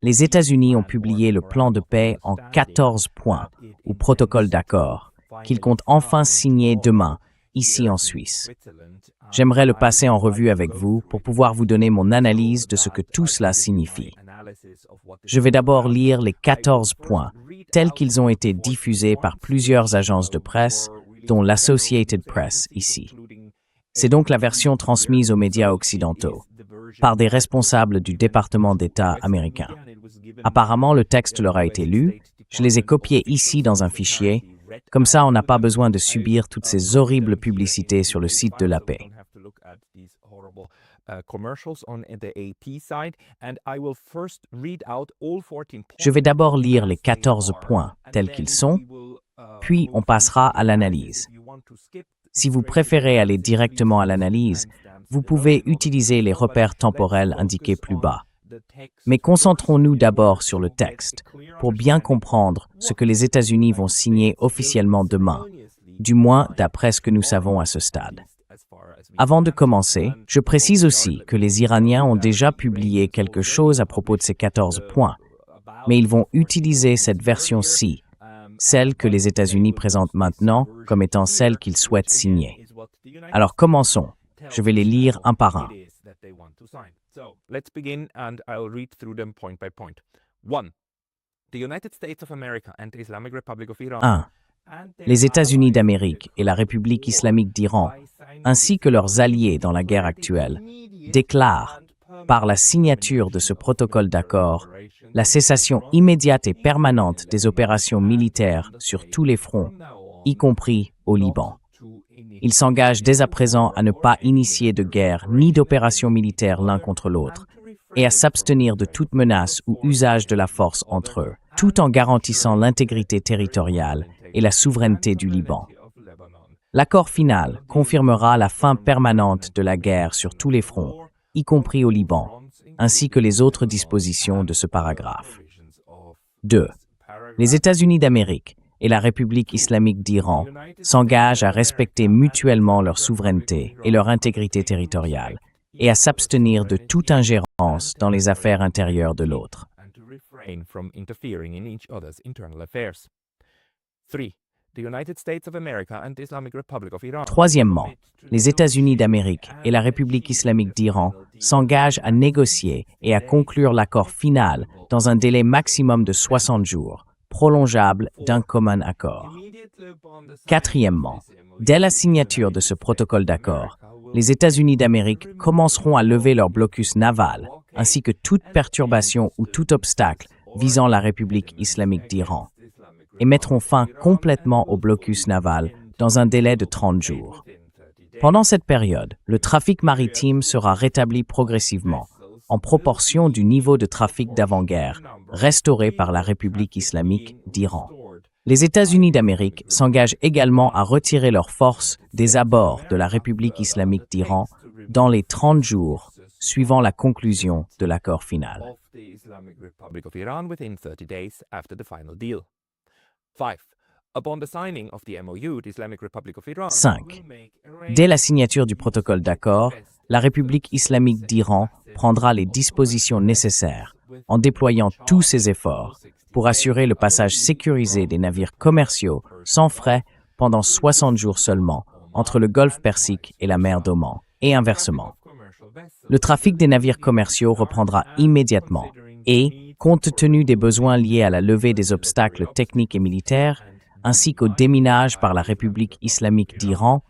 Les États-Unis ont publié le plan de paix en 14 points, ou protocole d'accord, qu'ils comptent enfin signer demain, ici en Suisse. J'aimerais le passer en revue avec vous pour pouvoir vous donner mon analyse de ce que tout cela signifie. Je vais d'abord lire les 14 points, tels qu'ils ont été diffusés par plusieurs agences de presse, dont l'Associated Press ici. C'est donc la version transmise aux médias occidentaux, par des responsables du département d'État américain. Apparemment, le texte leur a été lu, je les ai copiés ici dans un fichier, comme ça on n'a pas besoin de subir toutes ces horribles publicités sur le site de la paix. Je vais d'abord lire les 14 points tels qu'ils sont, puis on passera à l'analyse. Si vous préférez aller directement à l'analyse, vous pouvez utiliser les repères temporels indiqués plus bas. Mais concentrons-nous d'abord sur le texte, pour bien comprendre ce que les États-Unis vont signer officiellement demain, du moins d'après ce que nous savons à ce stade. Avant de commencer, je précise aussi que les Iraniens ont déjà publié quelque chose à propos de ces 14 points, mais ils vont utiliser cette version-ci, celle que les États-Unis présentent maintenant comme étant celle qu'ils souhaitent signer. Alors commençons. Je vais les lire un par un. 1. Les États-Unis d'Amérique et la République islamique d'Iran, ainsi que leurs alliés dans la guerre actuelle, déclarent, par la signature de ce protocole d'accord, la cessation immédiate et permanente des opérations militaires sur tous les fronts, y compris au Liban. Ils s'engagent dès à présent à ne pas initier de guerre ni d'opérations militaires l'un contre l'autre, et à s'abstenir de toute menace ou usage de la force entre eux, tout en garantissant l'intégrité territoriale et la souveraineté du Liban. L'accord final confirmera la fin permanente de la guerre sur tous les fronts, y compris au Liban, ainsi que les autres dispositions de ce paragraphe. 2. Les États-Unis d'Amérique et la République islamique d'Iran s'engagent à respecter mutuellement leur souveraineté et leur intégrité territoriale, et à s'abstenir de toute ingérence dans les affaires intérieures de l'autre. 3. Troisièmement, les États-Unis d'Amérique et la République islamique d'Iran s'engagent à négocier et à conclure l'accord final dans un délai maximum de 60 jours, prolongeable d'un commun accord. 4. Dès la signature de ce protocole d'accord, les États-Unis d'Amérique commenceront à lever leur blocus naval, ainsi que toute perturbation ou tout obstacle visant la République islamique d'Iran, et mettront fin complètement au blocus naval dans un délai de 30 jours. Pendant cette période, le trafic maritime sera rétabli progressivement, en proportion du niveau de trafic d'avant-guerre restauré par la République islamique d'Iran. Les États-Unis d'Amérique s'engagent également à retirer leurs forces des abords de la République islamique d'Iran dans les 30 jours suivant la conclusion de l'accord final. 5. Dès la signature du protocole d'accord, la République islamique d'Iran prendra les dispositions nécessaires en déployant tous ses efforts pour assurer le passage sécurisé des navires commerciaux sans frais pendant 60 jours seulement entre le golfe Persique et la mer d'Oman, et inversement. Le trafic des navires commerciaux reprendra immédiatement et, compte tenu des besoins liés à la levée des obstacles techniques et militaires, ainsi qu'au déminage par la République islamique d'Iran,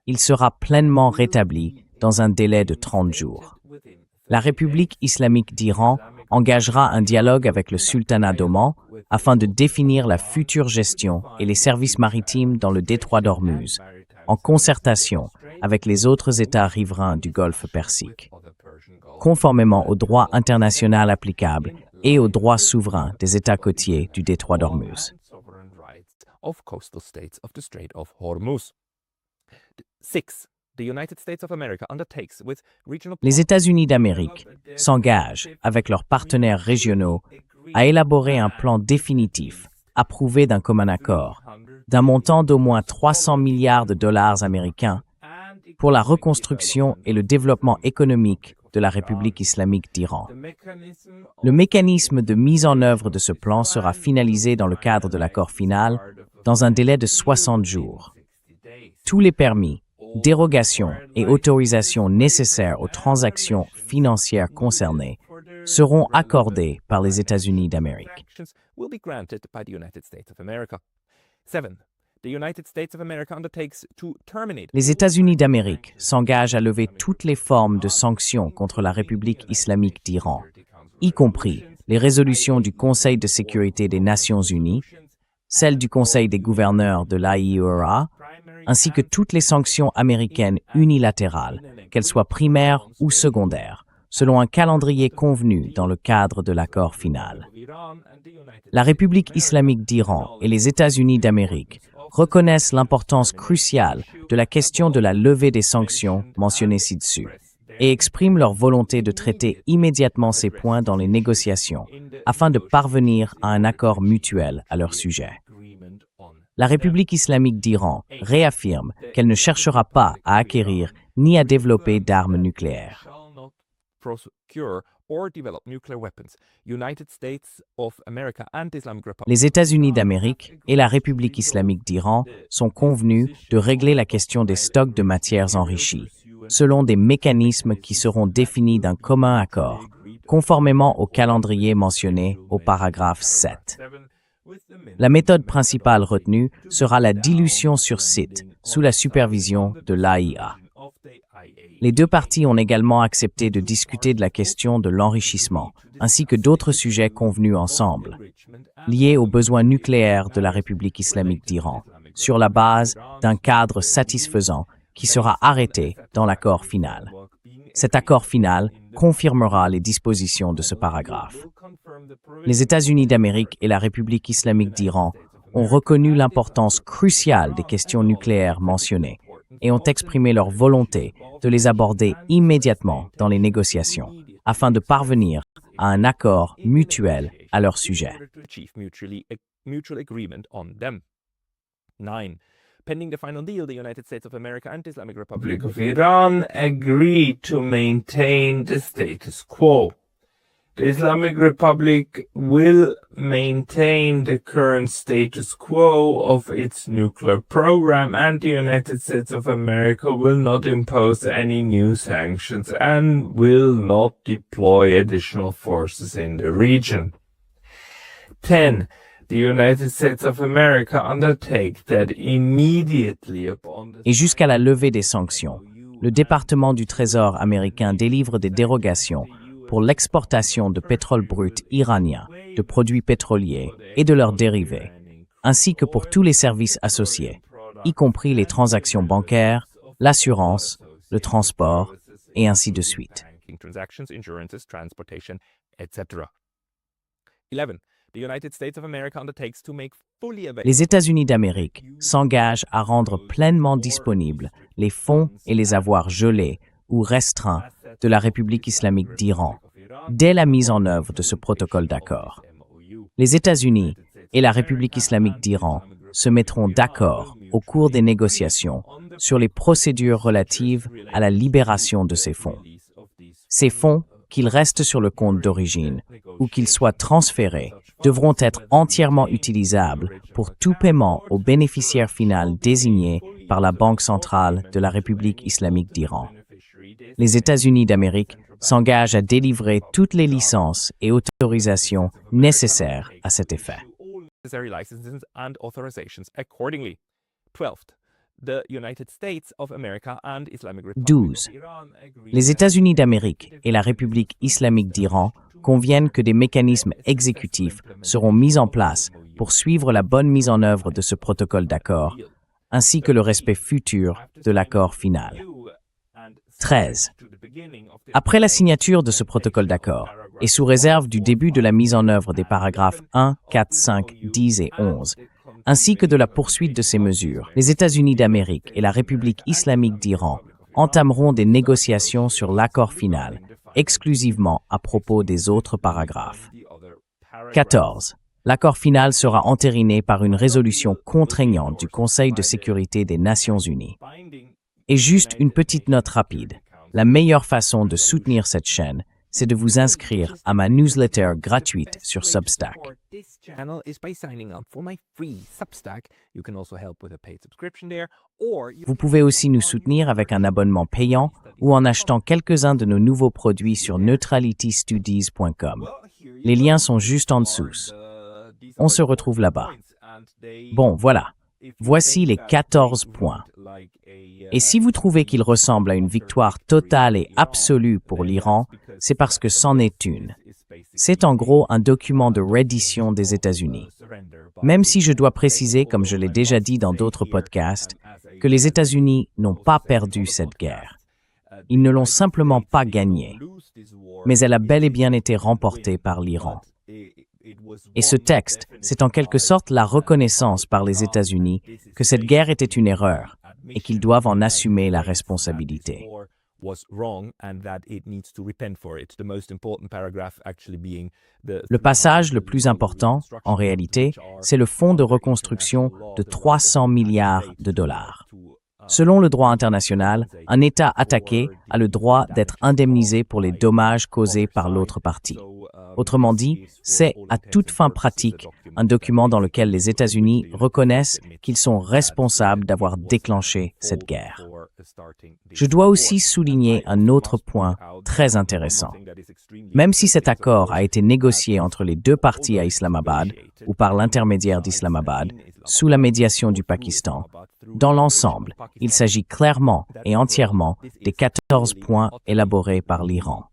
il sera pleinement rétabli dans un délai de 30 jours. La République islamique d'Iran engagera un dialogue avec le sultanat d'Oman afin de définir la future gestion et les services maritimes dans le détroit d'Ormuz, en concertation avec les autres États riverains du golfe Persique, conformément au droit international applicable et au droit souverain des États côtiers du détroit d'Ormuz. 6. Les États-Unis d'Amérique s'engagent, avec leurs partenaires régionaux, à élaborer un plan définitif, approuvé d'un commun accord, d'un montant d'au moins 300 milliards de dollars américains, pour la reconstruction et le développement économique de la République islamique d'Iran. Le mécanisme de mise en œuvre de ce plan sera finalisé dans le cadre de l'accord final dans un délai de 60 jours. Tous les permis, dérogations et autorisations nécessaires aux transactions financières concernées seront accordés par les États-Unis d'Amérique. Les États-Unis d'Amérique s'engagent à lever toutes les formes de sanctions contre la République islamique d'Iran, y compris les résolutions du Conseil de sécurité des Nations unies, celles du Conseil des gouverneurs de l'AIEA, ainsi que toutes les sanctions américaines unilatérales, qu'elles soient primaires ou secondaires, selon un calendrier convenu dans le cadre de l'accord final. La République islamique d'Iran et les États-Unis d'Amérique reconnaissent l'importance cruciale de la question de la levée des sanctions mentionnées ci-dessus et expriment leur volonté de traiter immédiatement ces points dans les négociations afin de parvenir à un accord mutuel à leur sujet. La République islamique d'Iran réaffirme qu'elle ne cherchera pas à acquérir ni à développer d'armes nucléaires. Les États-Unis d'Amérique et la République islamique d'Iran sont convenus de régler la question des stocks de matières enrichies, selon des mécanismes qui seront définis d'un commun accord, conformément au calendrier mentionné au paragraphe 7. La méthode principale retenue sera la dilution sur site, sous la supervision de l'AIA. Les deux parties ont également accepté de discuter de la question de l'enrichissement, ainsi que d'autres sujets convenus ensemble, liés aux besoins nucléaires de la République islamique d'Iran, sur la base d'un cadre satisfaisant qui sera arrêté dans l'accord final. Cet accord final confirmera les dispositions de ce paragraphe. Les États-Unis d'Amérique et la République islamique d'Iran ont reconnu l'importance cruciale des questions nucléaires mentionnées et ont exprimé leur volonté de les aborder immédiatement dans les négociations, afin de parvenir à un accord mutuel à leur sujet. 9. Pending the final deal, the United States of America and the Islamic Republic of Iran agreed to maintain the status quo. The Islamic Republic will maintain the current status quo of its nuclear program, and the United States of America will not impose any new sanctions and will not deploy additional forces in the region. 10. The United States of America undertake that immediately upon the... Et jusqu'à la levée des sanctions, le département du Trésor américain délivre des dérogations pour l'exportation de pétrole brut iranien, de produits pétroliers et de leurs dérivés, ainsi que pour tous les services associés, y compris les transactions bancaires, l'assurance, le transport, et ainsi de suite. 11. The United States of America undertakes to make fully available... Les États-Unis d'Amérique s'engagent à rendre pleinement disponibles les fonds et les avoirs gelés ou restreints de la République islamique d'Iran dès la mise en œuvre de ce protocole d'accord. Les États-Unis et la République islamique d'Iran se mettront d'accord au cours des négociations sur les procédures relatives à la libération de ces fonds. Ces fonds, qu'ils restent sur le compte d'origine ou qu'ils soient transférés, devront être entièrement utilisables pour tout paiement au bénéficiaire final désigné par la Banque centrale de la République islamique d'Iran. Les États-Unis d'Amérique s'engagent à délivrer toutes les licences et autorisations nécessaires à cet effet. 12. Les États-Unis d'Amérique et la République islamique d'Iran conviennent que des mécanismes exécutifs seront mis en place pour suivre la bonne mise en œuvre de ce protocole d'accord, ainsi que le respect futur de l'accord final. 13. Après la signature de ce protocole d'accord, et sous réserve du début de la mise en œuvre des paragraphes 1, 4, 5, 10 et 11, ainsi que de la poursuite de ces mesures, les États-Unis d'Amérique et la République islamique d'Iran entameront des négociations sur l'accord final, exclusivement à propos des autres paragraphes. 14. L'accord final sera entériné par une résolution contraignante du Conseil de sécurité des Nations unies. Et juste une petite note rapide. La meilleure façon de soutenir cette chaîne, c'est de vous inscrire à ma newsletter gratuite sur Substack. This channel is by signing up for my free Substack. You can also help with a paid subscription there, or Vous pouvez aussi nous soutenir avec un abonnement payant ou en achetant quelques-uns de nos nouveaux produits sur neutralitystudies.com. Les liens sont juste en dessous. On se retrouve là-bas. Bon, voilà. Voici les 14 points. Et si vous trouvez qu'il ressemble à une victoire totale et absolue pour l'Iran, c'est parce que c'en est une. C'est en gros un document de reddition des États-Unis. Même si je dois préciser, comme je l'ai déjà dit dans d'autres podcasts, que les États-Unis n'ont pas perdu cette guerre. Ils ne l'ont simplement pas gagnée, mais elle a bel et bien été remportée par l'Iran. Et ce texte, c'est en quelque sorte la reconnaissance par les États-Unis que cette guerre était une erreur et qu'ils doivent en assumer la responsabilité. Le passage le plus important, en réalité, c'est le fonds de reconstruction de 300 milliards de dollars. Selon le droit international, un État attaqué a le droit d'être indemnisé pour les dommages causés par l'autre partie. Autrement dit, c'est, à toute fin pratique, un document dans lequel les États-Unis reconnaissent qu'ils sont responsables d'avoir déclenché cette guerre. Je dois aussi souligner un autre point très intéressant. Même si cet accord a été négocié entre les deux parties à Islamabad, ou par l'intermédiaire d'Islamabad, sous la médiation du Pakistan, dans l'ensemble, il s'agit clairement et entièrement des 14 points élaborés par l'Iran.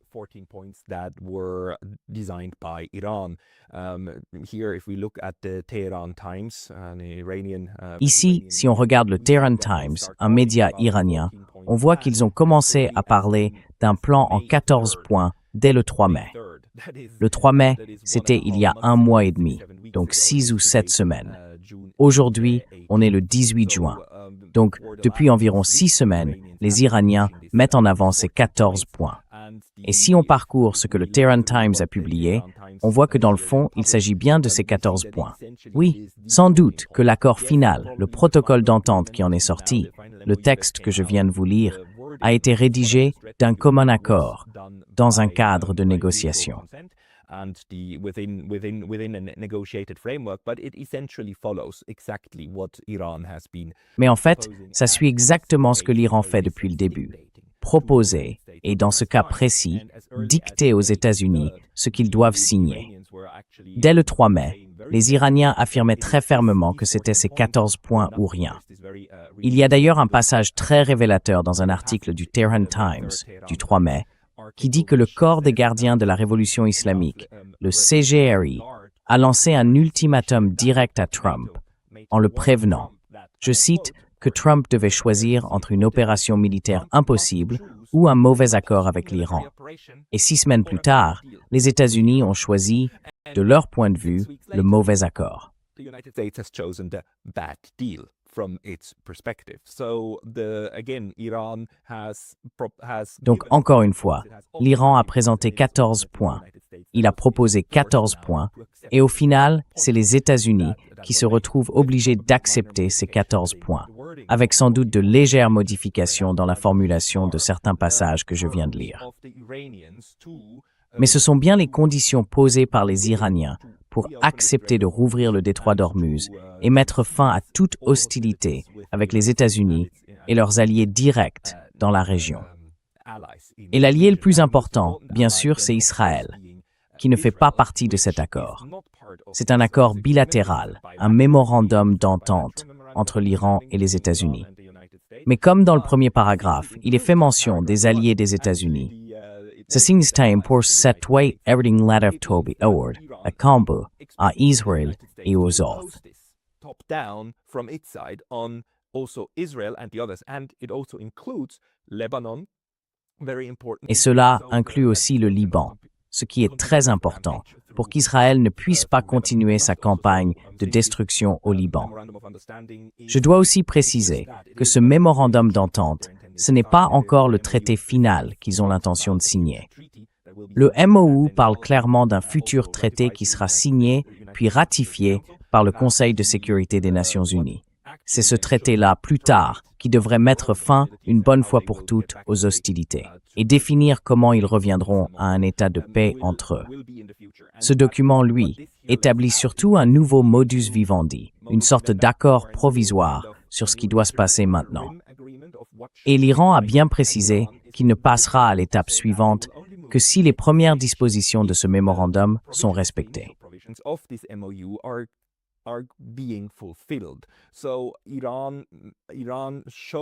Ici, si on regarde le Tehran Times, un média iranien, on voit qu'ils ont commencé à parler d'un plan en 14 points dès le 3 mai. Le 3 mai, c'était il y a un mois et demi, donc 6 ou 7 semaines. Aujourd'hui, on est le 18 juin. Donc, depuis environ 6 semaines, les Iraniens mettent en avant ces 14 points. Et si on parcourt ce que le Tehran Times a publié, on voit que dans le fond, il s'agit bien de ces 14 points. Oui, sans doute que l'accord final, le protocole d'entente qui en est sorti, le texte que je viens de vous lire, a été rédigé d'un commun accord, dans un cadre de négociation. Mais en fait, ça suit exactement ce que l'Iran fait depuis le début. Proposer, et dans ce cas précis, dicter aux États-Unis ce qu'ils doivent signer. Dès le 3 mai, les Iraniens affirmaient très fermement que c'était ces 14 points ou rien. Il y a d'ailleurs un passage très révélateur dans un article du Tehran Times du 3 mai qui dit que le corps des gardiens de la révolution islamique, le CGRI, a lancé un ultimatum direct à Trump en le prévenant, je cite, que Trump devait choisir entre une opération militaire impossible ou un mauvais accord avec l'Iran. Et 6 semaines plus tard, les États-Unis ont choisi, de leur point de vue, le mauvais accord. Donc, encore une fois, l'Iran a présenté 14 points. Il a proposé 14 points. Et au final, c'est les États-Unis qui se retrouvent obligés d'accepter ces 14 points, avec sans doute de légères modifications dans la formulation de certains passages que je viens de lire. Mais ce sont bien les conditions posées par les Iraniens pour accepter de rouvrir le détroit d'Ormuz et mettre fin à toute hostilité avec les États-Unis et leurs alliés directs dans la région. Et l'allié le plus important, bien sûr, c'est Israël, qui ne fait pas partie de cet accord. C'est un accord bilatéral, un mémorandum d'entente entre l'Iran et les États-Unis. Mais comme dans le premier paragraphe, il est fait mention des alliés des États-Unis. Ce signe time pour cette way everything later of Toby Award, à Kambu, à Israël et aux autres. Et cela inclut aussi le Liban, ce qui est très important pour qu'Israël ne puisse pas continuer sa campagne de destruction au Liban. Je dois aussi préciser que ce mémorandum d'entente, ce n'est pas encore le traité final qu'ils ont l'intention de signer. Le MOU parle clairement d'un futur traité qui sera signé puis ratifié par le Conseil de sécurité des Nations Unies. c'est ce traité-là plus tard qui devrait mettre fin une bonne fois pour toutes aux hostilités et définir comment ils reviendront à un état de paix entre eux. Ce document, lui, établit surtout un nouveau modus vivendi, une sorte d'accord provisoire sur ce qui doit se passer maintenant. Et l'Iran a bien précisé qu'il ne passera à l'étape suivante que si les premières dispositions de ce mémorandum sont respectées.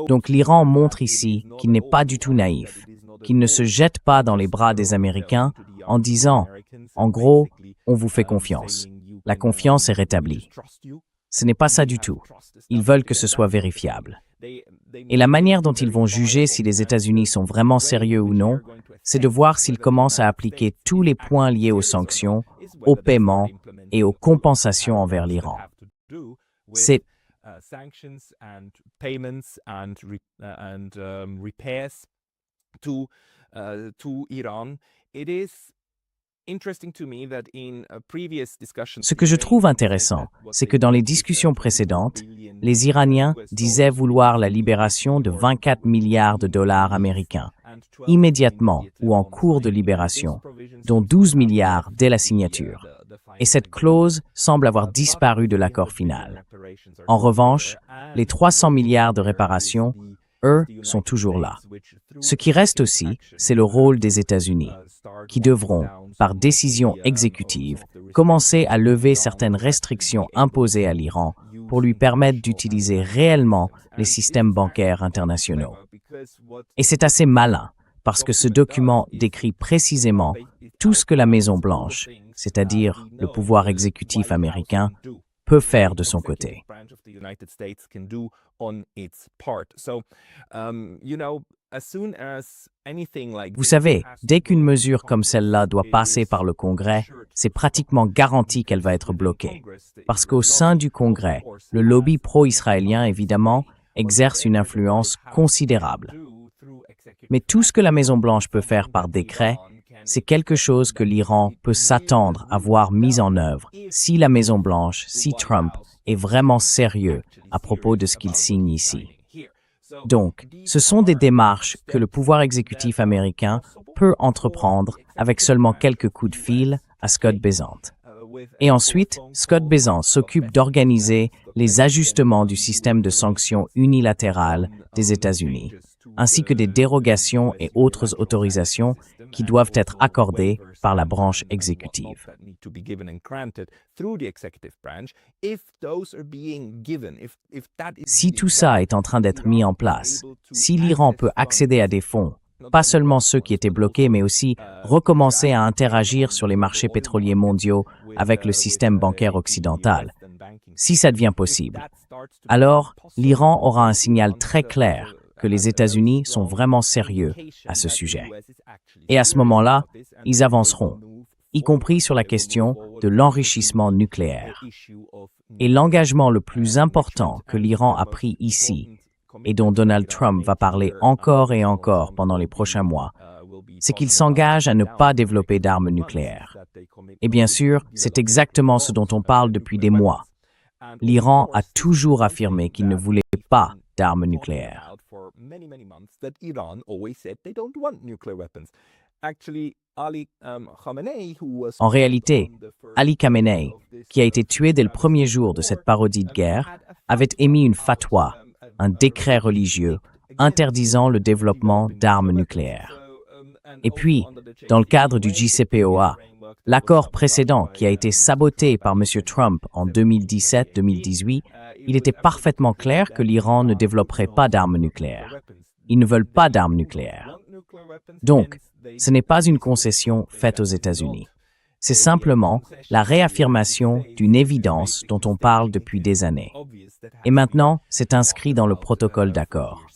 Donc l'Iran montre ici qu'il n'est pas du tout naïf, qu'il ne se jette pas dans les bras des Américains en disant « En gros, on vous fait confiance. La confiance est rétablie. » Ce n'est pas ça du tout. Ils veulent que ce soit vérifiable. Et la manière dont ils vont juger si les États-Unis sont vraiment sérieux ou non, c'est de voir s'ils commencent à appliquer tous les points liés aux sanctions, aux paiements et aux compensations envers l'Iran. C'est ce que je trouve intéressant, c'est que dans les discussions précédentes, les Iraniens disaient vouloir la libération de 24 milliards de dollars américains, immédiatement ou en cours de libération, dont 12 milliards dès la signature. Et cette clause semble avoir disparu de l'accord final. En revanche, les 300 milliards de réparations, eux, sont toujours là. Ce qui reste aussi, c'est le rôle des États-Unis, qui devront, par décision exécutive, commencer à lever certaines restrictions imposées à l'Iran pour lui permettre d'utiliser réellement les systèmes bancaires internationaux. Et c'est assez malin, parce que ce document décrit précisément tout ce que la Maison-Blanche, c'est-à-dire le pouvoir exécutif américain, peut faire de son côté. Vous savez, dès qu'une mesure comme celle-là doit passer par le Congrès, c'est pratiquement garanti qu'elle va être bloquée. Parce qu'au sein du Congrès, le lobby pro-israélien, évidemment, exerce une influence considérable. Mais tout ce que la Maison-Blanche peut faire par décret, c'est quelque chose que l'Iran peut s'attendre à voir mis en œuvre si la Maison-Blanche, si Trump est vraiment sérieux à propos de ce qu'il signe ici. Donc, ce sont des démarches que le pouvoir exécutif américain peut entreprendre avec seulement quelques coups de fil à Scott Bessent. Et ensuite, Scott Bessent s'occupe d'organiser les ajustements du système de sanctions unilatérales des États-Unis, ainsi que des dérogations et autres autorisations qui doivent être accordées par la branche exécutive. Si tout ça est en train d'être mis en place, si l'Iran peut accéder à des fonds, pas seulement ceux qui étaient bloqués, mais aussi recommencer à interagir sur les marchés pétroliers mondiaux avec le système bancaire occidental, si ça devient possible, alors l'Iran aura un signal très clair que les États-Unis sont vraiment sérieux à ce sujet. Et à ce moment-là, ils avanceront, y compris sur la question de l'enrichissement nucléaire. Et l'engagement le plus important que l'Iran a pris ici, et dont Donald Trump va parler encore et encore pendant les prochains mois, c'est qu'il s'engage à ne pas développer d'armes nucléaires. Et bien sûr, c'est exactement ce dont on parle depuis des mois. L'Iran a toujours affirmé qu'il ne voulait pas d'armes nucléaires. En réalité, Ali Khamenei, qui a été tué dès le premier jour de cette parodie de guerre, avait émis une fatwa, un décret religieux, interdisant le développement d'armes nucléaires. Et puis, dans le cadre du JCPOA, l'accord précédent qui a été saboté par M. Trump en 2017-2018, il était parfaitement clair que l'Iran ne développerait pas d'armes nucléaires. Ils ne veulent pas d'armes nucléaires. Donc, ce n'est pas une concession faite aux États-Unis. C'est simplement la réaffirmation d'une évidence dont on parle depuis des années. Et maintenant, c'est inscrit dans le protocole d'accord.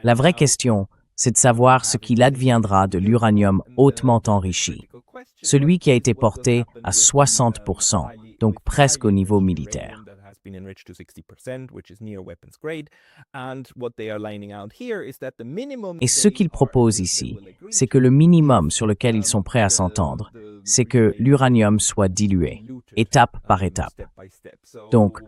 La vraie question, c'est de savoir ce qu'il adviendra de l'uranium hautement enrichi, celui qui a été porté à 60%, donc presque au niveau militaire. Et ce qu'ils proposent ici, c'est que le minimum sur lequel ils sont prêts à s'entendre, c'est que l'uranium soit dilué, étape par étape. Donc,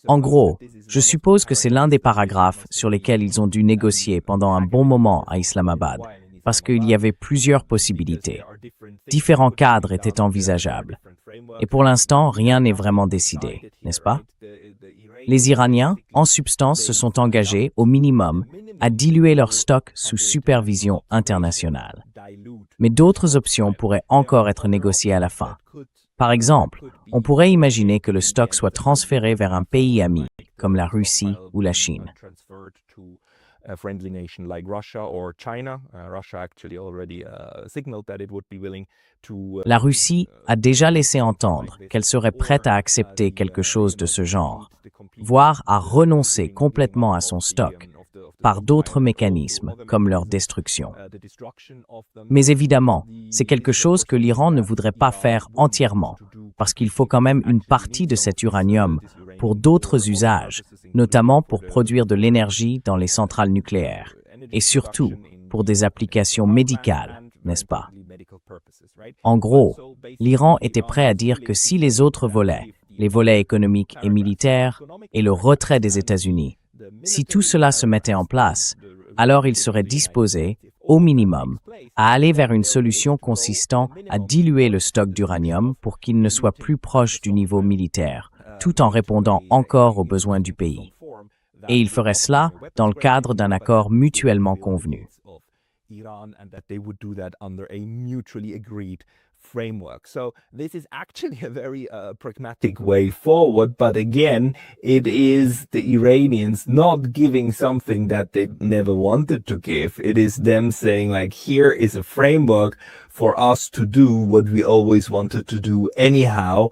en gros, je suppose que c'est l'un des paragraphes sur lesquels ils ont dû négocier pendant un bon moment à Islamabad, parce qu'il y avait plusieurs possibilités. Différents cadres étaient envisageables. Et pour l'instant, rien n'est vraiment décidé, n'est-ce pas? Les Iraniens, en substance, se sont engagés, au minimum, à diluer leur stock sous supervision internationale. Mais d'autres options pourraient encore être négociées à la fin. Par exemple, on pourrait imaginer que le stock soit transféré vers un pays ami, comme la Russie ou la Chine. A friendly nation like Russia or China. Russia actually already signaled that it would be willing to. La Russie a déjà laissé entendre qu'elle serait prête à accepter quelque chose de ce genre, voire à renoncer complètement à son stock par d'autres mécanismes comme leur destruction. Mais évidemment, c'est quelque chose que l'Iran ne voudrait pas faire entièrement, parce qu'il faut quand même une partie de cet uranium pour d'autres usages, notamment pour produire de l'énergie dans les centrales nucléaires, et surtout pour des applications médicales, n'est-ce pas? En gros, l'Iran était prêt à dire que si les autres volets, les volets économiques et militaires, et le retrait des États-Unis, si tout cela se mettait en place, alors il serait disposé, au minimum, à aller vers une solution consistant à diluer le stock d'uranium pour qu'il ne soit plus proche du niveau militaire, tout en répondant encore aux besoins du pays. Et il ferait cela dans le cadre d'un accord mutuellement convenu. Framework. So this is actually a very pragmatic way forward, but again, it is the Iranians not giving something that they never wanted to give. It is them saying like, here is a framework for us to do what we always wanted to do anyhow,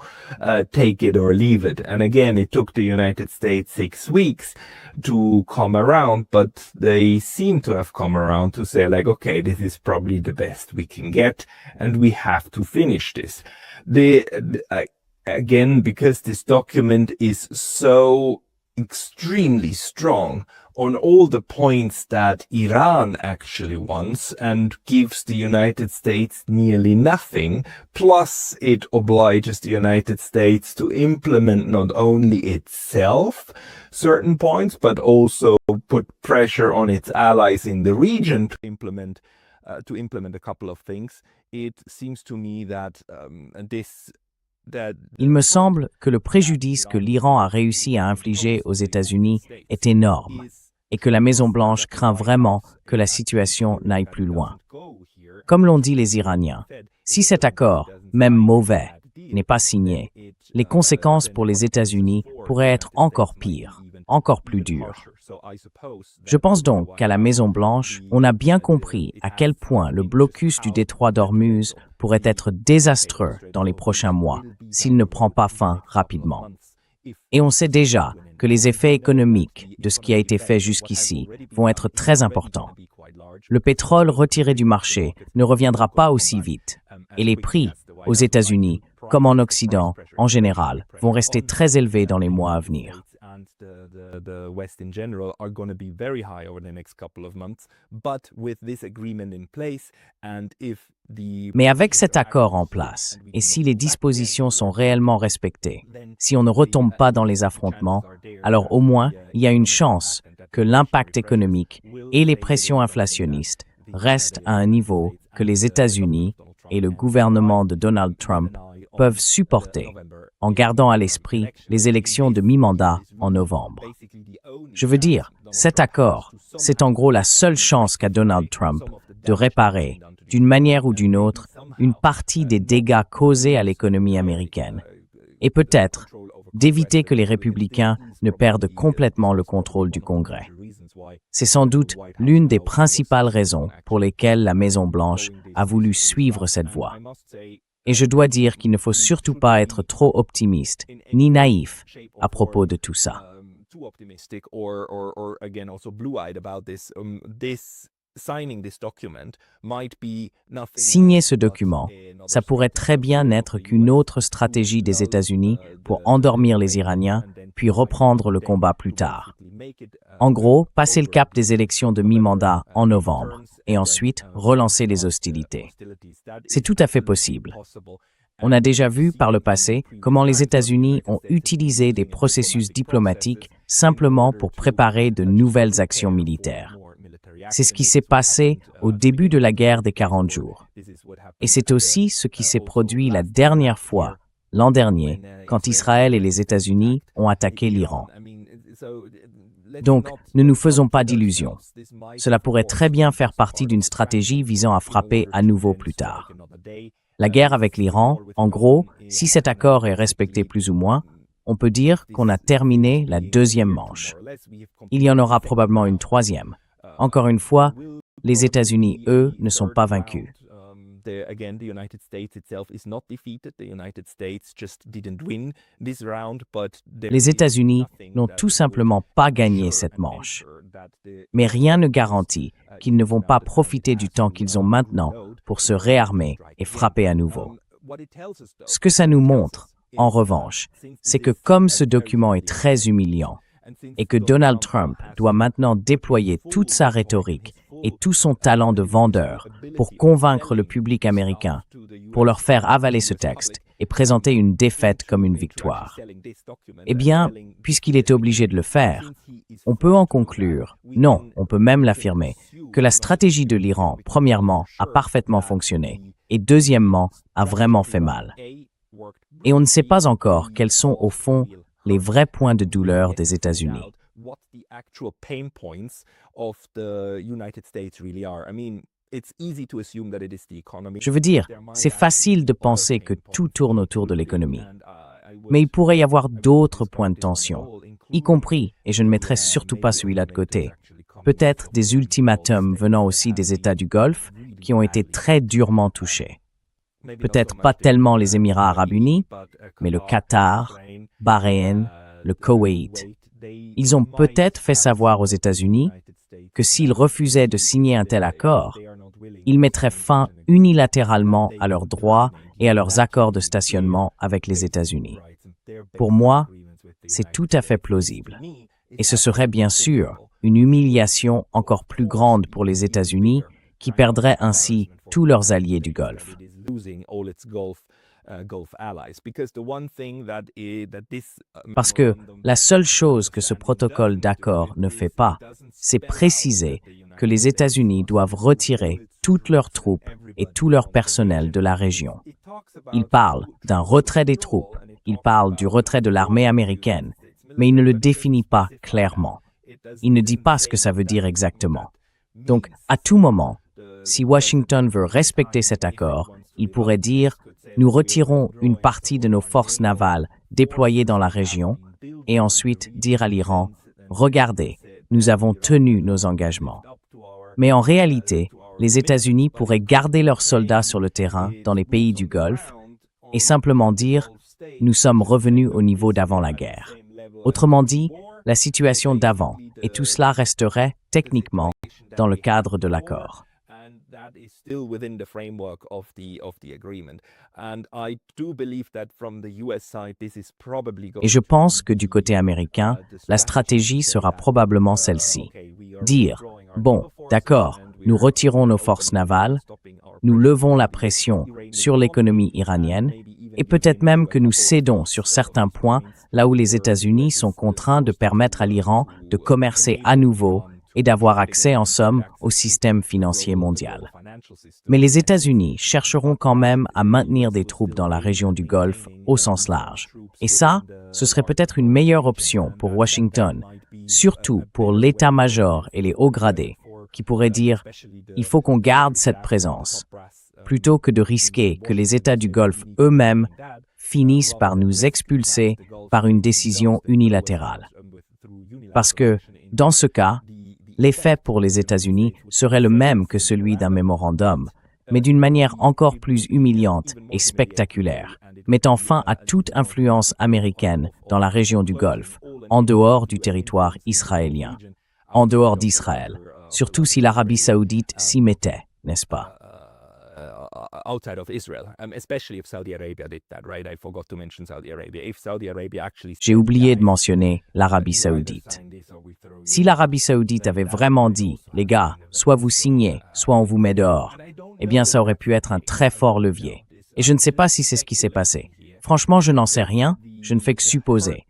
take it or leave it. And again, it took the United States 6 weeks to come around, but they seem to have come around to say like, okay, this is probably the best we can get, and we have to finish this. Again, because this document is so extremely strong on all the points that Iran actually wants and gives the United States nearly nothing, plus it obliges the United States to implement not only itself certain points, but also put pressure on its allies in the region to implement a couple of things. It seems to me that Il me semble que le préjudice que l'Iran a réussi à infliger aux États-Unis est énorme et que la Maison-Blanche craint vraiment que la situation n'aille plus loin. Comme l'ont dit les Iraniens, si cet accord, même mauvais, n'est pas signé, les conséquences pour les États-Unis pourraient être encore pires, encore plus dures. Je pense donc qu'à la Maison-Blanche, on a bien compris à quel point le blocus du détroit d'Ormuz pourrait être désastreux dans les prochains mois s'il ne prend pas fin rapidement. Et on sait déjà que les effets économiques de ce qui a été fait jusqu'ici vont être très importants. Le pétrole retiré du marché ne reviendra pas aussi vite, et les prix, aux États-Unis, comme en Occident, en général, vont rester très élevés dans les mois à venir. The West in general are going to be very high over the next couple of months, but with this agreement in place and if the Mais avec cet accord en place, et si les dispositions sont réellement respectées, si on ne retombe pas dans les affrontements, alors au moins il y a une chance que l'impact économique et les pressions inflationnistes restent à un niveau que les États-Unis et le gouvernement de Donald Trump peuvent supporter, en gardant à l'esprit les élections de mi-mandat en novembre. Je veux dire, cet accord, c'est en gros la seule chance qu'a Donald Trump de réparer, d'une manière ou d'une autre, une partie des dégâts causés à l'économie américaine, et peut-être d'éviter que les républicains ne perdent complètement le contrôle du Congrès. C'est sans doute l'une des principales raisons pour lesquelles la Maison-Blanche a voulu suivre cette voie. Et je dois dire qu'il ne faut surtout pas être trop optimiste ni naïf à propos de tout ça. Signer ce document, ça pourrait très bien n'être qu'une autre stratégie des États-Unis pour endormir les Iraniens, puis reprendre le combat plus tard. En gros, passer le cap des élections de mi-mandat en novembre et ensuite relancer les hostilités. C'est tout à fait possible. On a déjà vu par le passé comment les États-Unis ont utilisé des processus diplomatiques simplement pour préparer de nouvelles actions militaires. C'est ce qui s'est passé au début de la guerre des 40 jours. Et c'est aussi ce qui s'est produit la dernière fois, l'an dernier, quand Israël et les États-Unis ont attaqué l'Iran. Donc, ne nous faisons pas d'illusions. Cela pourrait très bien faire partie d'une stratégie visant à frapper à nouveau plus tard. La guerre avec l'Iran, en gros, si cet accord est respecté plus ou moins, on peut dire qu'on a terminé la deuxième manche. Il y en aura probablement une troisième. Encore une fois, les États-Unis, eux, ne sont pas vaincus. Les États-Unis n'ont tout simplement pas gagné cette manche. Mais rien ne garantit qu'ils ne vont pas profiter du temps qu'ils ont maintenant pour se réarmer et frapper à nouveau. Ce que ça nous montre, en revanche, c'est que comme ce document est très humiliant et que Donald Trump doit maintenant déployer toute sa rhétorique et tout son talent de vendeur pour convaincre le public américain, pour leur faire avaler ce texte et présenter une défaite comme une victoire. Eh bien, puisqu'il est obligé de le faire, on peut en conclure, non, on peut même l'affirmer, que la stratégie de l'Iran, premièrement, a parfaitement fonctionné et deuxièmement, a vraiment fait mal. Et on ne sait pas encore quels sont, au fond, les vrais points de douleur des États-Unis. Je veux dire, c'est facile de penser que tout tourne autour de l'économie. Mais il pourrait y avoir d'autres points de tension, y compris, et je ne mettrai surtout pas celui-là de côté, peut-être des ultimatums venant aussi des États du Golfe qui ont été très durement touchés. Peut-être pas tellement les Émirats arabes unis, mais le Qatar, Bahreïn, le Koweït. Ils ont peut-être fait savoir aux États-Unis que s'ils refusaient de signer un tel accord, ils mettraient fin unilatéralement à leurs droits et à leurs accords de stationnement avec les États-Unis. Pour moi, c'est tout à fait plausible. Et ce serait bien sûr une humiliation encore plus grande pour les États-Unis qui perdraient ainsi tous leurs alliés du Golfe. Parce que la seule chose que ce protocole d'accord ne fait pas, c'est préciser que les États-Unis doivent retirer toutes leurs troupes et tout leur personnel de la région. Il parle d'un retrait des troupes, il parle du retrait de l'armée américaine, mais il ne le définit pas clairement. Il ne dit pas ce que ça veut dire exactement. Donc, à tout moment, si Washington veut respecter cet accord, il pourrait dire « Nous retirons une partie de nos forces navales déployées dans la région » et ensuite dire à l'Iran « Regardez, nous avons tenu nos engagements. » Mais en réalité, les États-Unis pourraient garder leurs soldats sur le terrain dans les pays du Golfe et simplement dire « Nous sommes revenus au niveau d'avant la guerre ». Autrement dit, la situation d'avant, et tout cela resterait, techniquement, dans le cadre de l'accord. Et je pense que du côté américain, la stratégie sera probablement celle-ci. Dire, bon, d'accord, nous retirons nos forces navales, nous levons la pression sur l'économie iranienne, et peut-être même que nous cédons sur certains points là où les États-Unis sont contraints de permettre à l'Iran de commercer à nouveau et d'avoir accès en somme au système financier mondial. Mais les États-Unis chercheront quand même à maintenir des troupes dans la région du Golfe au sens large. Et ça, ce serait peut-être une meilleure option pour Washington, surtout pour l'état-major et les hauts gradés, qui pourraient dire « il faut qu'on garde cette présence », plutôt que de risquer que les États du Golfe eux-mêmes finissent par nous expulser par une décision unilatérale. Parce que, dans ce cas, l'effet pour les États-Unis serait le même que celui d'un mémorandum, mais d'une manière encore plus humiliante et spectaculaire, mettant fin à toute influence américaine dans la région du Golfe, en dehors du territoire israélien, en dehors d'Israël, surtout si l'Arabie saoudite s'y mettait, n'est-ce pas? outside of Israel, especially if Saudi Arabia did that, right? I forgot to mention Saudi Arabia. If Saudi Arabia actually J'ai oublié de mentionner l'Arabie saoudite. Si l'Arabie saoudite avait vraiment dit « Les gars, soit vous signez, soit on vous met dehors », eh bien ça aurait pu être un très fort levier. Et je ne sais pas si c'est ce qui s'est passé. Franchement, je n'en sais rien, je ne fais que supposer.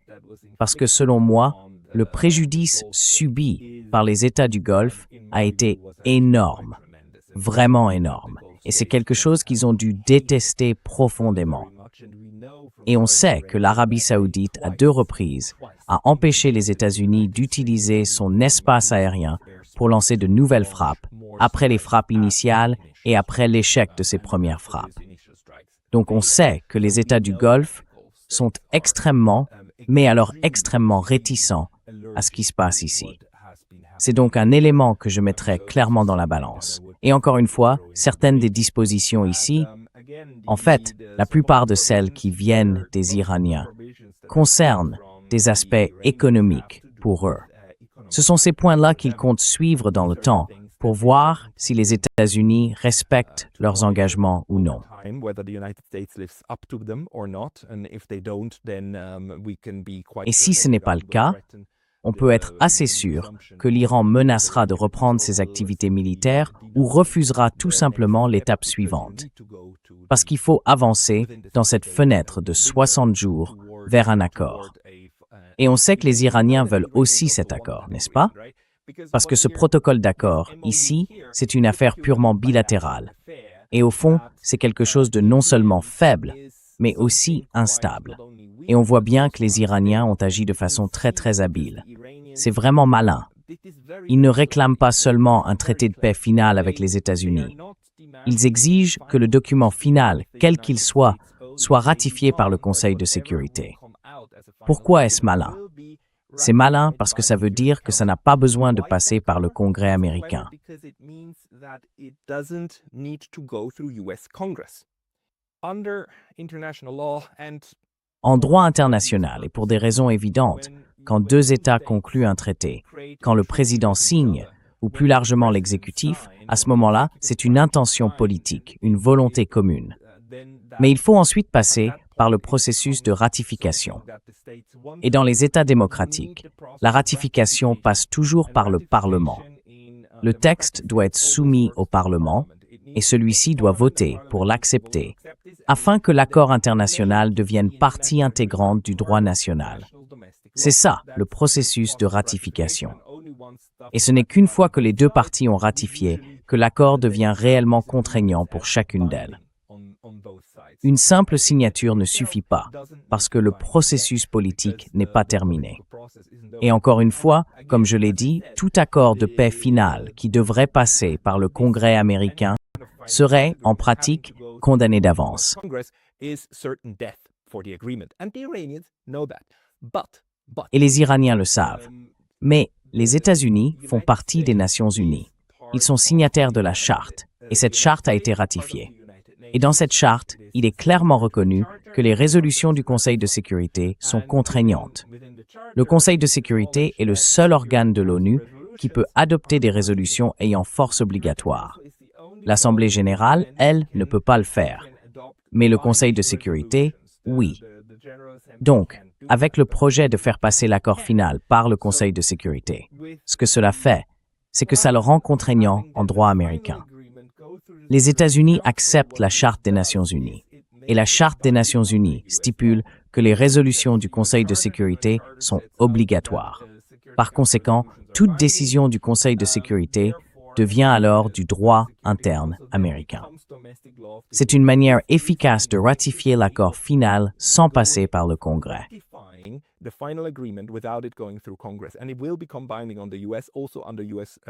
Parce que selon moi, le préjudice subi par les États du Golfe a été énorme, vraiment énorme. Et c'est quelque chose qu'ils ont dû détester profondément. Et on sait que l'Arabie saoudite, à 2 reprises, a empêché les États-Unis d'utiliser son espace aérien pour lancer de nouvelles frappes, après les frappes initiales et après l'échec de ces premières frappes. Donc on sait que les États du Golfe sont extrêmement, mais alors extrêmement réticents à ce qui se passe ici. C'est donc un élément que je mettrai clairement dans la balance. Et encore une fois, certaines des dispositions ici, en fait, la plupart de celles qui viennent des Iraniens, concernent des aspects économiques pour eux. Ce sont ces points-là qu'ils comptent suivre dans le temps pour voir si les États-Unis respectent leurs engagements ou non. Et si ce n'est pas le cas, on peut être assez sûr que l'Iran menacera de reprendre ses activités militaires ou refusera tout simplement l'étape suivante. Parce qu'il faut avancer dans cette fenêtre de 60 jours vers un accord. Et on sait que les Iraniens veulent aussi cet accord, n'est-ce pas? Parce que ce protocole d'accord, ici, c'est une affaire purement bilatérale. Et au fond, c'est quelque chose de non seulement faible, mais aussi instable. Et on voit bien que les Iraniens ont agi de façon très très habile. C'est vraiment malin. Ils ne réclament pas seulement un traité de paix final avec les États-Unis. Ils exigent que le document final, quel qu'il soit ratifié par le Conseil de sécurité. Pourquoi est-ce malin? C'est malin parce que ça veut dire que ça n'a pas besoin de passer par le Congrès américain. En droit international, et pour des raisons évidentes, quand 2 États concluent un traité, quand le président signe, ou plus largement l'exécutif, à ce moment-là, c'est une intention politique, une volonté commune. Mais il faut ensuite passer par le processus de ratification. Et dans les États démocratiques, la ratification passe toujours par le Parlement. Le texte doit être soumis au Parlement et celui-ci doit voter pour l'accepter, afin que l'accord international devienne partie intégrante du droit national. C'est ça, le processus de ratification. Et ce n'est qu'une fois que les 2 parties ont ratifié que l'accord devient réellement contraignant pour chacune d'elles. Une simple signature ne suffit pas, parce que le processus politique n'est pas terminé. Et encore une fois, comme je l'ai dit, tout accord de paix final qui devrait passer par le Congrès américain serait, en pratique, condamné d'avance. Et les Iraniens le savent. Mais les États-Unis font partie des Nations Unies. Ils sont signataires de la charte, et cette charte a été ratifiée. Et dans cette charte, il est clairement reconnu que les résolutions du Conseil de sécurité sont contraignantes. Le Conseil de sécurité est le seul organe de l'ONU qui peut adopter des résolutions ayant force obligatoire. L'Assemblée générale, elle, ne peut pas le faire. Mais le Conseil de sécurité, oui. Donc, avec le projet de faire passer l'accord final par le Conseil de sécurité, ce que cela fait, c'est que ça le rend contraignant en droit américain. Les États-Unis acceptent la Charte des Nations Unies. Et la Charte des Nations Unies stipule que les résolutions du Conseil de sécurité sont obligatoires. Par conséquent, toute décision du Conseil de sécurité devient alors du droit interne américain. C'est une manière efficace de ratifier l'accord final sans passer par le Congrès.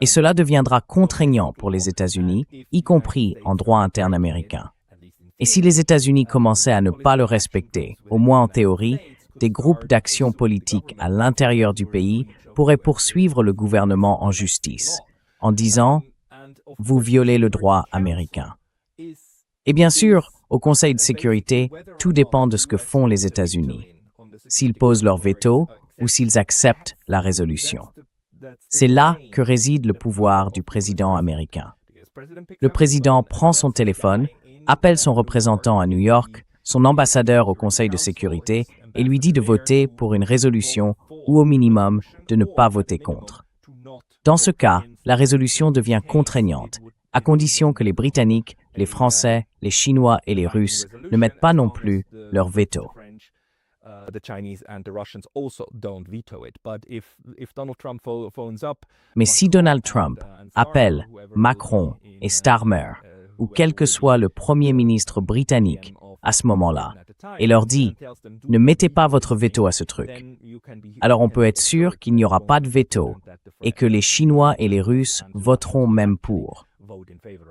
Et cela deviendra contraignant pour les États-Unis, y compris en droit interne américain. Et si les États-Unis commençaient à ne pas le respecter, au moins en théorie, des groupes d'action politique à l'intérieur du pays pourraient poursuivre le gouvernement en justice, en disant « Vous violez le droit américain ». Et bien sûr, au Conseil de sécurité, tout dépend de ce que font les États-Unis, s'ils posent leur veto ou s'ils acceptent la résolution. C'est là que réside le pouvoir du président américain. Le président prend son téléphone appelle son représentant à New York, son ambassadeur au Conseil de sécurité, et lui dit de voter pour une résolution ou au minimum de ne pas voter contre. Dans ce cas, la résolution devient contraignante, à condition que les Britanniques, les Français, les Chinois et les Russes ne mettent pas non plus leur veto. Mais si Donald Trump appelle Macron et Starmer, ou quel que soit le Premier ministre britannique à ce moment-là, et leur dit « Ne mettez pas votre veto à ce truc », alors on peut être sûr qu'il n'y aura pas de veto et que les Chinois et les Russes voteront même pour.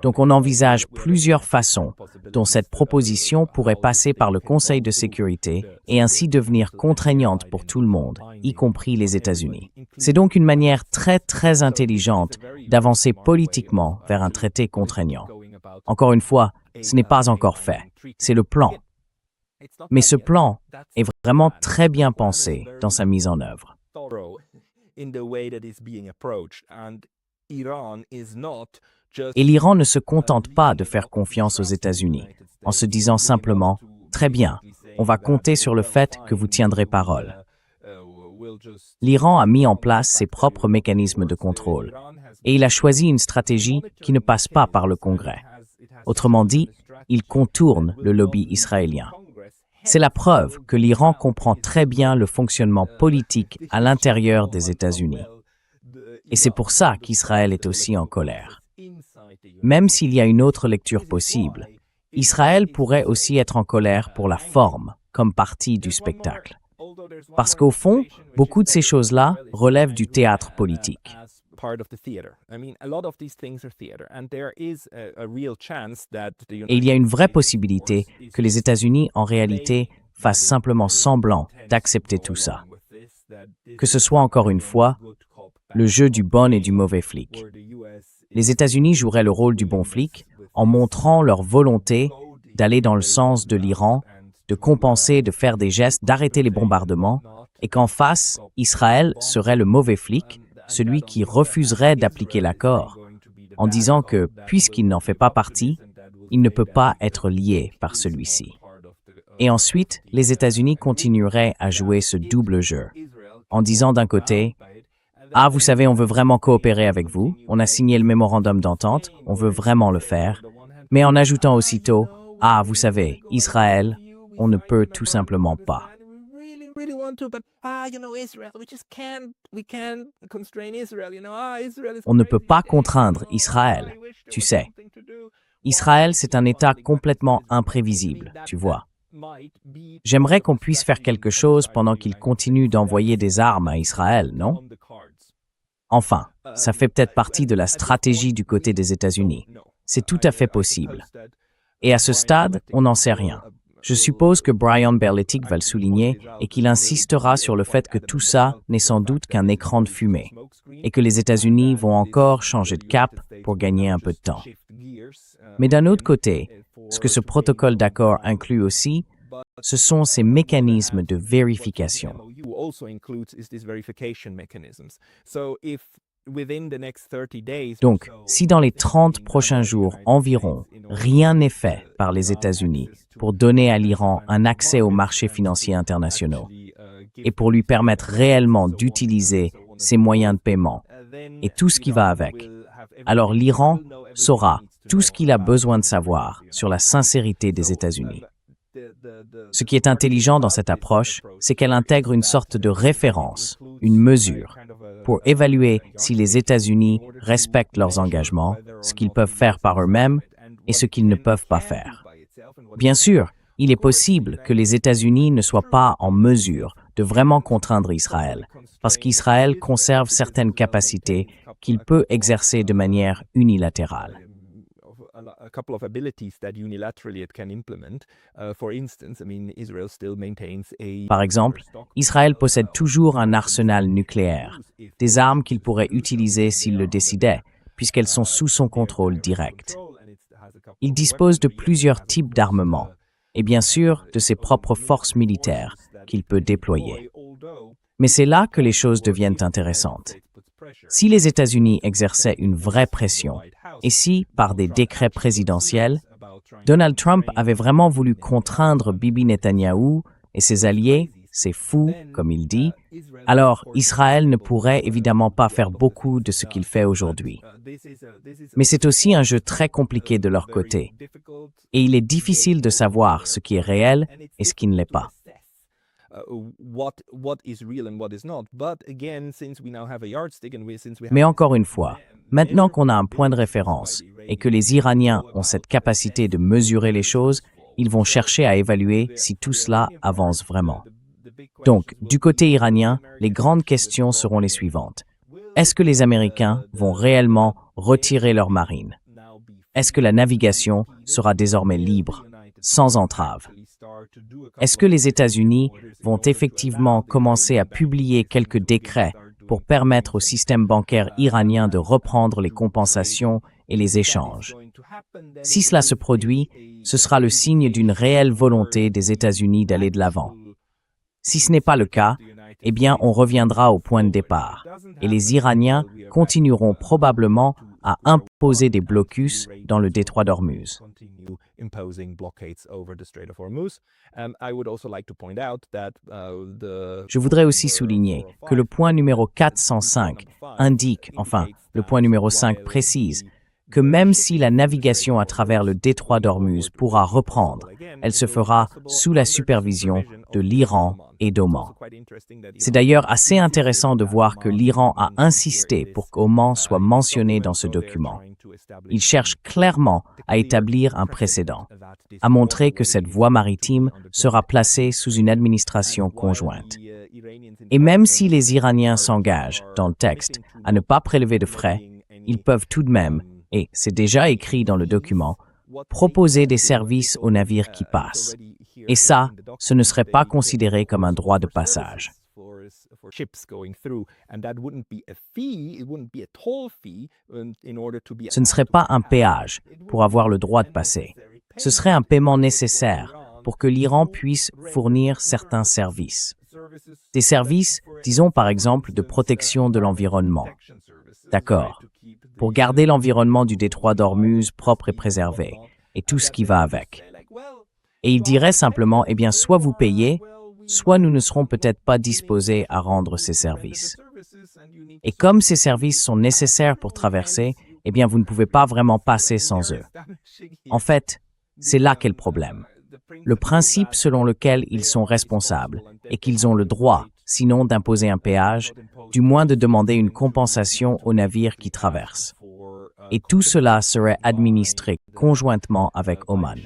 Donc on envisage plusieurs façons dont cette proposition pourrait passer par le Conseil de sécurité et ainsi devenir contraignante pour tout le monde, y compris les États-Unis. C'est donc une manière très intelligente d'avancer politiquement vers un traité contraignant. Encore une fois, ce n'est pas encore fait, c'est le plan. Mais ce plan est vraiment très bien pensé dans sa mise en œuvre. Et l'Iran ne se contente pas de faire confiance aux États-Unis, en se disant simplement « Très bien, on va compter sur le fait que vous tiendrez parole ». L'Iran a mis en place ses propres mécanismes de contrôle, et il a choisi une stratégie qui ne passe pas par le Congrès. Autrement dit, il contourne le lobby israélien. C'est la preuve que l'Iran comprend très bien le fonctionnement politique à l'intérieur des États-Unis. Et c'est pour ça qu'Israël est aussi en colère. Même s'il y a une autre lecture possible, Israël pourrait aussi être en colère pour la forme, comme partie du spectacle. Parce qu'au fond, beaucoup de ces choses-là relèvent du théâtre politique. Et il y a une vraie possibilité que les États-Unis, en réalité, fassent simplement semblant d'accepter tout ça. Que ce soit encore une fois le jeu du bon et du mauvais flic. Les États-Unis joueraient le rôle du bon flic en montrant leur volonté d'aller dans le sens de l'Iran, de compenser, de faire des gestes, d'arrêter les bombardements, et qu'en face, Israël serait le mauvais flic, celui qui refuserait d'appliquer l'accord, en disant que, puisqu'il n'en fait pas partie, il ne peut pas être lié par celui-ci. Et ensuite, les États-Unis continueraient à jouer ce double jeu, en disant d'un côté « Ah, vous savez, on veut vraiment coopérer avec vous, on a signé le mémorandum d'entente, on veut vraiment le faire », mais en ajoutant aussitôt « Ah, vous savez, Israël, on ne peut tout simplement pas ». On ne peut pas contraindre Israël, tu sais. Israël, c'est un État complètement imprévisible, tu vois. J'aimerais qu'on puisse faire quelque chose pendant qu'il continue d'envoyer des armes à Israël, non? Enfin, ça fait peut-être partie de la stratégie du côté des États-Unis. C'est tout à fait possible. Et à ce stade, on n'en sait rien. Je suppose que Brian Berletic va le souligner et qu'il insistera sur le fait que tout ça n'est sans doute qu'un écran de fumée et que les États-Unis vont encore changer de cap pour gagner un peu de temps. Mais d'un autre côté, ce que ce protocole d'accord inclut aussi, ce sont ces mécanismes de vérification. Donc, si dans les 30 prochains jours environ, rien n'est fait par les États-Unis pour donner à l'Iran un accès aux marchés financiers internationaux et pour lui permettre réellement d'utiliser ses moyens de paiement et tout ce qui va avec, alors l'Iran saura tout ce qu'il a besoin de savoir sur la sincérité des États-Unis. Ce qui est intelligent dans cette approche, c'est qu'elle intègre une sorte de référence, une mesure, pour évaluer si les États-Unis respectent leurs engagements, ce qu'ils peuvent faire par eux-mêmes et ce qu'ils ne peuvent pas faire. Bien sûr, il est possible que les États-Unis ne soient pas en mesure de vraiment contraindre Israël, parce qu'Israël conserve certaines capacités qu'il peut exercer de manière unilatérale. Par exemple, Israël possède toujours un arsenal nucléaire, des armes qu'il pourrait utiliser s'il le décidait, puisqu'elles sont sous son contrôle direct. Il dispose de plusieurs types d'armements, et bien sûr de ses propres forces militaires qu'il peut déployer. Mais c'est là que les choses deviennent intéressantes. Si les États-Unis exerçaient une vraie pression, et si, par des décrets présidentiels, Donald Trump avait vraiment voulu contraindre Bibi Netanyahou et ses alliés, c'est fou, comme il dit, alors Israël ne pourrait évidemment pas faire beaucoup de ce qu'il fait aujourd'hui. Mais c'est aussi un jeu très compliqué de leur côté, et il est difficile de savoir ce qui est réel et ce qui ne l'est pas. Mais encore une fois, maintenant qu'on a un point de référence et que les Iraniens ont cette capacité de mesurer les choses, ils vont chercher à évaluer si tout cela avance vraiment. Donc, du côté iranien, les grandes questions seront les suivantes. Est-ce que les Américains vont réellement retirer leur marine? Est-ce que la navigation sera désormais libre, sans entrave? Est-ce que les États-Unis vont effectivement commencer à publier quelques décrets pour permettre au système bancaire iranien de reprendre les compensations et les échanges? Si cela se produit, ce sera le signe d'une réelle volonté des États-Unis d'aller de l'avant. Si ce n'est pas le cas, eh bien, on reviendra au point de départ, et les Iraniens continueront probablement à imposer des blocus dans le détroit d'Ormuz. Je voudrais aussi souligner que le point numéro 405 indique, enfin, le point numéro 5 précise, que même si la navigation à travers le détroit d'Ormuz pourra reprendre, elle se fera sous la supervision de l'Iran et d'Oman. C'est d'ailleurs assez intéressant de voir que l'Iran a insisté pour qu'Oman soit mentionné dans ce document. Il cherche clairement à établir un précédent, à montrer que cette voie maritime sera placée sous une administration conjointe. Et même si les Iraniens s'engagent, dans le texte, à ne pas prélever de frais, ils peuvent tout de même, et c'est déjà écrit dans le document, proposer des services aux navires qui passent. Et ça, ce ne serait pas considéré comme un droit de passage. Ce ne serait pas un péage pour avoir le droit de passer. Ce serait un paiement nécessaire pour que l'Iran puisse fournir certains services. Des services, disons par exemple, de protection de l'environnement. D'accord. Pour garder l'environnement du détroit d'Ormuz propre et préservé, et tout ce qui va avec. Et il dirait simplement, eh bien, soit vous payez, soit nous ne serons peut-être pas disposés à rendre ces services. Et comme ces services sont nécessaires pour traverser, eh bien, vous ne pouvez pas vraiment passer sans eux. En fait, c'est là qu'est le problème. Le principe selon lequel ils sont responsables et qu'ils ont le droit, sinon d'imposer un péage, du moins de demander une compensation aux navires qui traversent. Et tout cela serait administré conjointement avec Oman.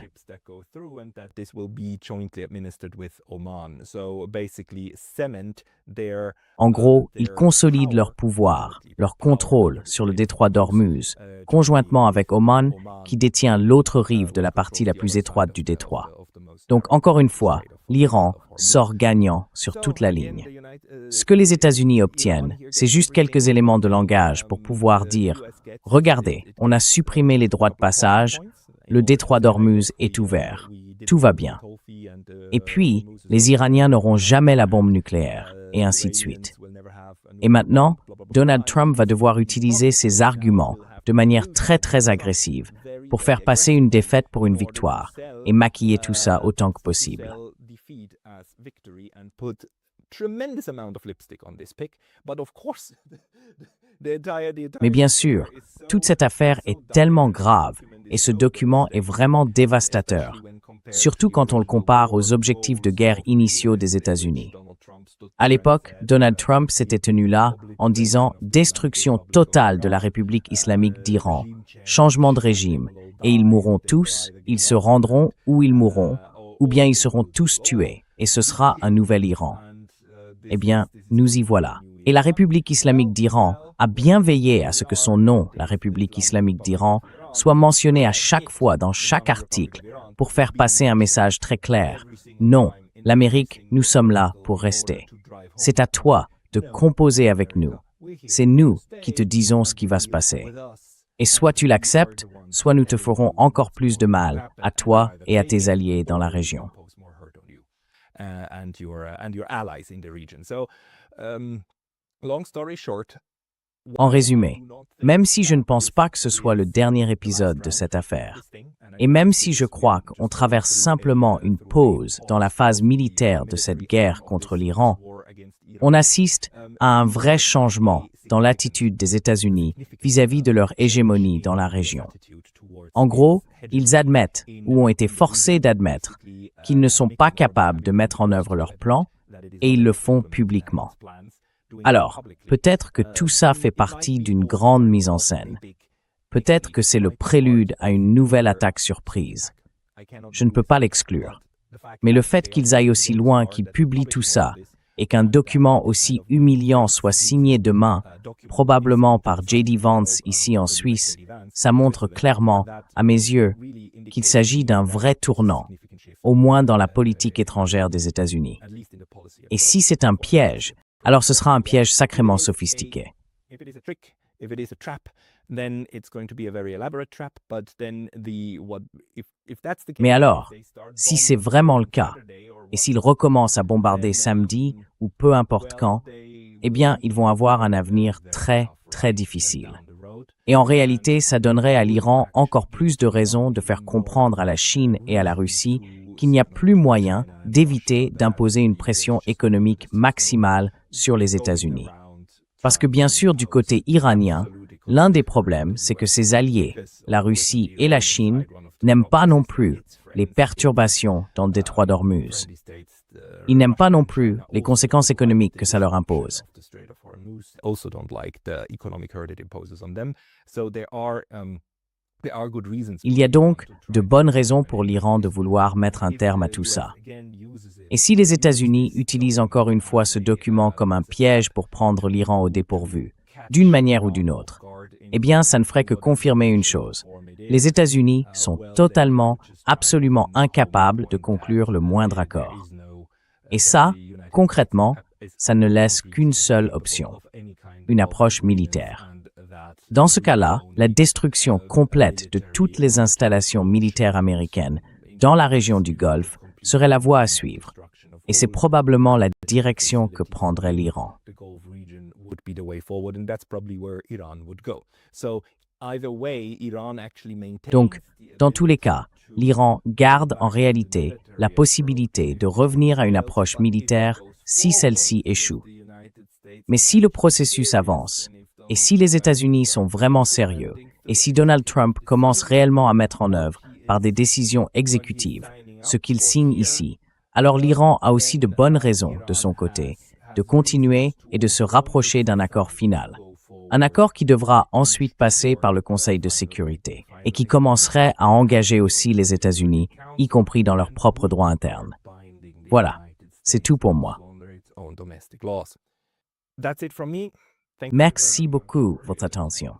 En gros, ils consolident leur pouvoir, leur contrôle sur le détroit d'Ormuz, conjointement avec Oman, qui détient l'autre rive de la partie la plus étroite du détroit. Donc, encore une fois, l'Iran sort gagnant sur toute la ligne. Ce que les États-Unis obtiennent, c'est juste quelques éléments de langage pour pouvoir dire « Regardez, on a supprimé les droits de passage, le détroit d'Ormuz est ouvert, tout va bien. » Et puis, les Iraniens n'auront jamais la bombe nucléaire, et ainsi de suite. Et maintenant, Donald Trump va devoir utiliser ces arguments de manière très très agressive pour faire passer une défaite pour une victoire et maquiller tout ça autant que possible. Mais bien sûr, toute cette affaire est tellement grave et ce document est vraiment dévastateur, surtout quand on le compare aux objectifs de guerre initiaux des États-Unis. À l'époque, Donald Trump s'était tenu là en disant « destruction totale de la République islamique d'Iran, changement de régime, et ils mourront tous, ils se rendront ou ils mourront, ou bien ils seront tous tués, et ce sera un nouvel Iran. » Eh bien, nous y voilà. Et la République islamique d'Iran a bien veillé à ce que son nom, la République islamique d'Iran, soit mentionné à chaque fois dans chaque article pour faire passer un message très clair. Non, l'Amérique, nous sommes là pour rester. C'est à toi de composer avec nous. C'est nous qui te disons ce qui va se passer. Et soit tu l'acceptes, soit nous te ferons encore plus de mal à toi et à tes alliés dans la région. Long story short, En résumé, même si je ne pense pas que ce soit le dernier épisode de cette affaire, et même si je crois qu'on traverse simplement une pause dans la phase militaire de cette guerre contre l'Iran, on assiste à un vrai changement dans l'attitude des États-Unis vis-à-vis de leur hégémonie dans la région. En gros, ils admettent, ou ont été forcés d'admettre, qu'ils ne sont pas capables de mettre en œuvre leur plan, et ils le font publiquement. Alors, peut-être que tout ça fait partie d'une grande mise en scène. Peut-être que c'est le prélude à une nouvelle attaque surprise. Je ne peux pas l'exclure. Mais le fait qu'ils aillent aussi loin, qu'ils publient tout ça, et qu'un document aussi humiliant soit signé demain, probablement par J.D. Vance ici en Suisse, ça montre clairement, à mes yeux, qu'il s'agit d'un vrai tournant, au moins dans la politique étrangère des États-Unis. Et si c'est un piège, alors ce sera un piège sacrément sophistiqué. Mais alors, si c'est vraiment le cas, et s'ils recommencent à bombarder samedi ou peu importe quand, eh bien, ils vont avoir un avenir très, très difficile. Et en réalité, ça donnerait à l'Iran encore plus de raisons de faire comprendre à la Chine et à la Russie qu'il n'y a plus moyen d'éviter d'imposer une pression économique maximale sur les États-Unis. Parce que bien sûr, du côté iranien, l'un des problèmes, c'est que ses alliés, la Russie et la Chine, n'aiment pas non plus les perturbations dans le détroit d'Ormuz. Ils n'aiment pas non plus les conséquences économiques que ça leur impose. Il y a donc de bonnes raisons pour l'Iran de vouloir mettre un terme à tout ça. Et si les États-Unis utilisent encore une fois ce document comme un piège pour prendre l'Iran au dépourvu, d'une manière ou d'une autre, eh bien, ça ne ferait que confirmer une chose. Les États-Unis sont totalement, absolument incapables de conclure le moindre accord. Et ça, concrètement, ça ne laisse qu'une seule option, une approche militaire. Dans ce cas-là, la destruction complète de toutes les installations militaires américaines dans la région du Golfe serait la voie à suivre. Et c'est probablement la direction que prendrait l'Iran. Donc, dans tous les cas, l'Iran garde en réalité la possibilité de revenir à une approche militaire si celle-ci échoue. Mais si le processus avance, et si les États-Unis sont vraiment sérieux, et si Donald Trump commence réellement à mettre en œuvre, par des décisions exécutives, ce qu'il signe ici, alors l'Iran a aussi de bonnes raisons, de son côté, de continuer et de se rapprocher d'un accord final. Un accord qui devra ensuite passer par le Conseil de sécurité et qui commencerait à engager aussi les États-Unis, y compris dans leur propre droit interne. Voilà, c'est tout pour moi. Merci beaucoup de votre attention.